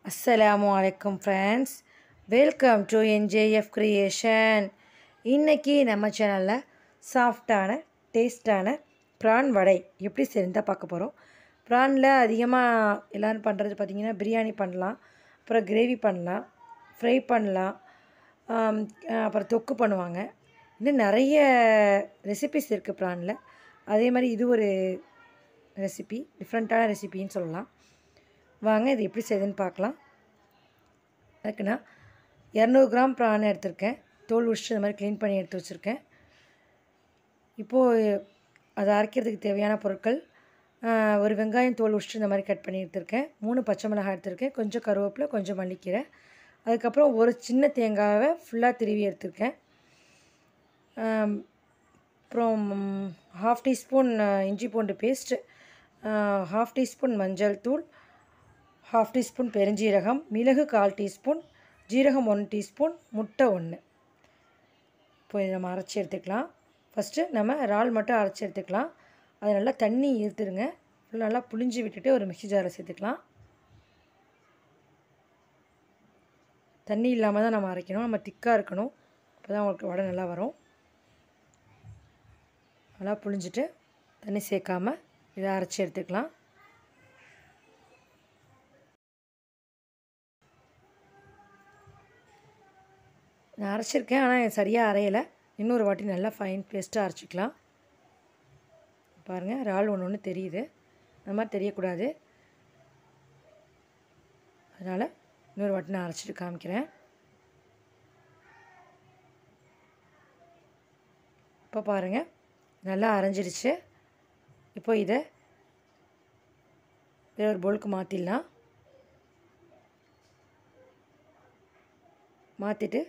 Assalamualaikum friends, welcome to NJF Creation. இன்னைக்கு நம்ம சேனலில் சாஃப்டான டேஸ்டான ப்ரான் வடை எப்படி செய்யறதா பார்க்க போகிறோம். ப்ரானில் அதிகமாக எல்லோரும் பண்ணுறது பார்த்திங்கன்னா பிரியாணி பண்ணலாம், அப்புறம் கிரேவி பண்ணலாம், ஃப்ரை பண்ணலாம், அப்புறம் தொக்கு பண்ணுவாங்க. இன்னும் நிறைய ரெசிபிஸ் இருக்குது ப்ரானில். அதே மாதிரி இது ஒரு ரெசிபி, டிஃப்ரெண்ட்டான ரெசிபின்னு சொல்லலாம். வாங்க இது எப்படி செய்யுதுன்னு பார்க்கலாம். அதுக்கு நான் 200 கிராம் ப்ரான் எடுத்திருக்கேன். தோல் உரிச்சு இந்த மாதிரி க்ளீன் பண்ணி எடுத்து வச்சுருக்கேன். இப்போது அதை அரைக்கிறதுக்கு தேவையான பொருட்கள், ஒரு வெங்காயம் தோல் உரிச்சு இந்த மாதிரி கட் பண்ணி எடுத்திருக்கேன். 3 பச்சை மிளகாய் எடுத்திருக்கேன், கொஞ்சம் கருவேப்பிலை, கொஞ்சம் மல்லிக்கீரை, அதுக்கப்புறம் ஒரு சின்ன தேங்காவை ஃபுல்லாக திருவி எடுத்திருக்கேன். அப்புறம் 1/2 டீஸ்பூன் இஞ்சி பூண்டு பேஸ்ட்டு, 1/2 டீஸ்பூன் மஞ்சள் தூள், 1/2 டீஸ்பூன் பெருஞ்சீரகம், மிளகு 1/4 டீஸ்பூன், ஜீரகம் 1 டீஸ்பூன், முட்டை 1. இப்போ இதை நம்ம அரைச்சி எடுத்துக்கலாம். ஃபஸ்ட்டு நம்ம இறால் மட்டும் அரைச்சி எடுத்துக்கலாம். அது நல்லா தண்ணி ஈர்த்துருங்க. நல்லா புளிஞ்சு விட்டுட்டு ஒரு மிக்ஸி ஜாரில் சேர்த்துக்கலாம். தண்ணி இல்லாமல் தான் நம்ம அரைக்கணும். நம்ம திக்காக இருக்கணும், அப்போ தான் உங்களுக்கு வடை நல்லா வரும். நல்லா புளிஞ்சிட்டு தண்ணி சேர்க்காமல் இதை அரைச்சி எடுத்துக்கலாம். நான் அரைச்சிருக்கேன், ஆனால் சரியாக அரையலை. இன்னொரு வாட்டி நல்லா ஃபைன் பேஸ்ட்டாக அரைச்சிக்கலாம். பாருங்கள், இறால் ஒன்று ஒன்று தெரியுது, அந்த மாதிரி தெரியக்கூடாது. அதனால் இன்னொரு வாட்டி நான் அரைச்சிட்டு காமிக்கிறேன். இப்போ பாருங்கள், நல்லா அரைஞ்சிடுச்சு. இப்போ இதை வேறு ஒரு பவுலுக்கு மாற்றிடலாம். மாற்றிட்டு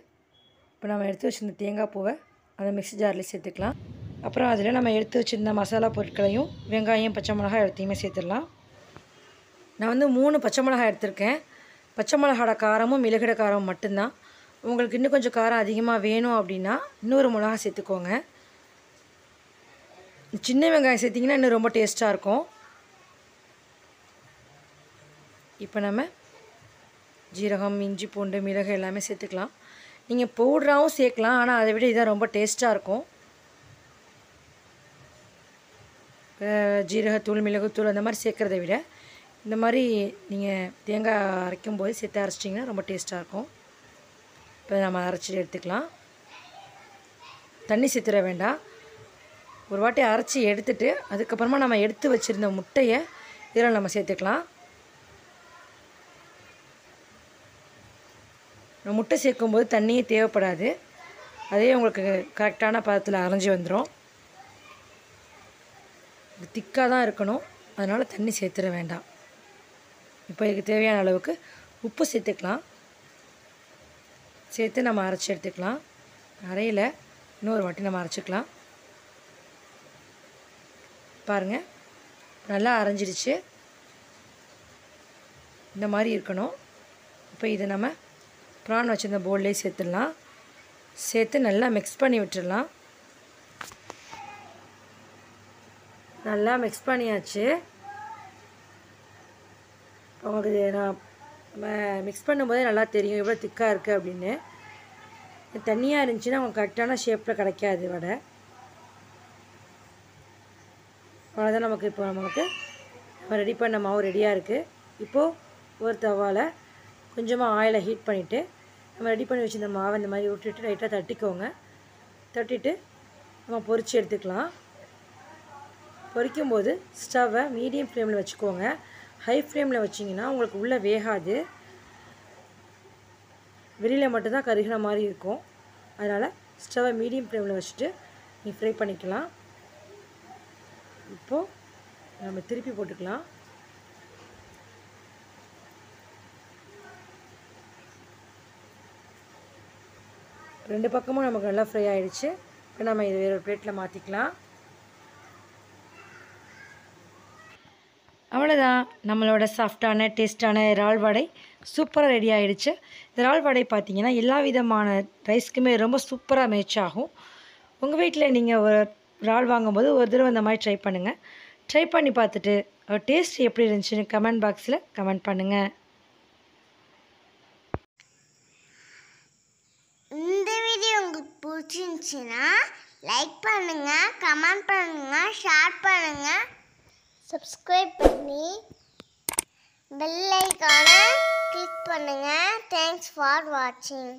இப்போ நம்ம எடுத்து வச்சுருந்த தேங்காய் பூவை அந்த மிக்ஸி ஜாரில் சேர்த்துக்கலாம். அப்புறம் அதில் நம்ம எடுத்து வச்சுருந்த மசாலா பொருட்களையும் வெங்காயம் பச்சை மிளகாய் எல்லாத்தையுமே சேர்த்துடலாம். நான் 3 பச்சை மிளகாய் எடுத்திருக்கேன். பச்சை மிளகாயோட காரமும் மிளகுட காரமும் மட்டும்தான். உங்களுக்கு இன்னும் கொஞ்சம் காரம் அதிகமாக வேணும் அப்படின்னா இன்னொரு மிளகாய் சேர்த்துக்கோங்க. சின்ன வெங்காயம் சேர்த்திங்கன்னா இன்னும் ரொம்ப டேஸ்ட்டாக இருக்கும். இப்போ நம்ம ஜீரகம், இஞ்சி பூண்டு, மிளகு எல்லாமே சேர்த்துக்கலாம். நீங்கள் பவுடராகவும் சேர்க்கலாம், ஆனால் அதை விட இதான் ரொம்ப டேஸ்ட்டாக இருக்கும். ஜீரகத்தூள், மிளகுத்தூள் அந்த மாதிரி சேர்க்குறத விட இந்த மாதிரி நீங்கள் தேங்காய் அரைக்கும் போது சேர்த்து அரைச்சிட்டிங்கன்னா ரொம்ப டேஸ்ட்டாக இருக்கும். இப்போ நம்ம அரைச்சிட்டு எடுத்துக்கலாம். தண்ணி சேர்த்துட வேண்டாம். ஒரு வாட்டி அரைச்சி எடுத்துட்டு அதுக்கப்புறமா நம்ம எடுத்து வச்சுருந்த முட்டையை இதில் நம்ம சேர்த்துக்கலாம். முட்டை சேர்க்கும்போது தண்ணியே தேவைப்படாது, அதே உங்களுக்கு கரெக்டான பதத்தில் அரைஞ்சி வந்துடும். இது திக்காக தான் இருக்கணும், அதனால் தண்ணி சேர்த்துட வேண்டாம். இப்போ இதுக்கு தேவையான அளவுக்கு உப்பு சேர்த்துக்கலாம். சேர்த்து நம்ம அரைச்சி எடுத்துக்கலாம். அரையில் இன்னொரு வாட்டி நம்ம அரைச்சிக்கலாம். பாருங்கள், நல்லா அரைஞ்சிடுச்சு. இந்த மாதிரி இருக்கணும். இப்போ இதை நம்ம ப்ரான் வச்சுருந்த பவுல்லே சேர்த்துடலாம். சேர்த்து நல்லா மிக்ஸ் பண்ணி விட்டுடலாம். நல்லா மிக்ஸ் பண்ணியாச்சு. உங்களுக்கு நான் மிக்ஸ் பண்ணும்போதே நல்லா தெரியும் எவ்வளோ திக்காக இருக்குது அப்படின்னு. தண்ணியாக இருந்துச்சுன்னா அவங்க கரெக்டான ஷேப்பில் கிடைக்காது வடை. அவ்வளோதான். நமக்கு இப்போ நம்ம ரெடி பண்ண மாவு ரெடியாக இருக்குது. இப்போது ஒரு தவாவில் கொஞ்சமாக ஆயிலை ஹீட் பண்ணிவிட்டு நம்ம ரெடி பண்ணி வச்சுருந்த மாவை இந்த மாதிரி விட்டுட்டு லைட்டாக தட்டிக்கோங்க. தட்டிட்டு நம்ம பொரித்து எடுத்துக்கலாம். பொரிக்கும்போது ஸ்டவ்வை மீடியம் ஃப்ளேமில் வச்சுக்கோங்க. ஹை ஃப்ளேமில் வச்சிங்கன்னா உங்களுக்கு உள்ளே வேகாது, வெளியில் மட்டும்தான் கருகின மாதிரி இருக்கும். அதனால் ஸ்டவ்வை மீடியம் ஃப்ளேமில் வச்சுட்டு நீங்கள் ஃப்ரை பண்ணிக்கலாம். இப்போது நம்ம திருப்பி போட்டுக்கலாம். ரெண்டு பக்கமும் நமக்கு நல்லா ஃப்ரை ஆகிடுச்சு. இப்போ நம்ம இது வேறு ஒரு பிளேட்டில் மாற்றிக்கலாம். அவ்வளோதான், நம்மளோட சாஃப்டான டேஸ்ட்டான இறால் வடை சூப்பராக ரெடி ஆகிடுச்சு. இறால் வடை பார்த்திங்கன்னா எல்லா விதமான ரைஸ்க்குமே ரொம்ப சூப்பராக மேட்ச் ஆகும். உங்கள் வீட்டில் நீங்கள் ஒரு இறால் வாங்கும்போது ஒரு தடவை இந்த மாதிரி ட்ரை பண்ணுங்கள். ட்ரை பண்ணி பார்த்துட்டு டேஸ்ட் எப்படி இருந்துச்சுன்னு கமெண்ட் பாக்ஸில் கமெண்ட் பண்ணுங்கள். பிடிச்சிருந்துச்சுன்னா லைக் பண்ணுங்க, கமெண்ட் பண்ணுங்க, ஷேர் பண்ணுங்க, சப்ஸ்கிரைப் பண்ணி பெல் ஐகானை கிளிக் பண்ணுங்க. தேங்க்ஸ் ஃபார் வாட்சிங்.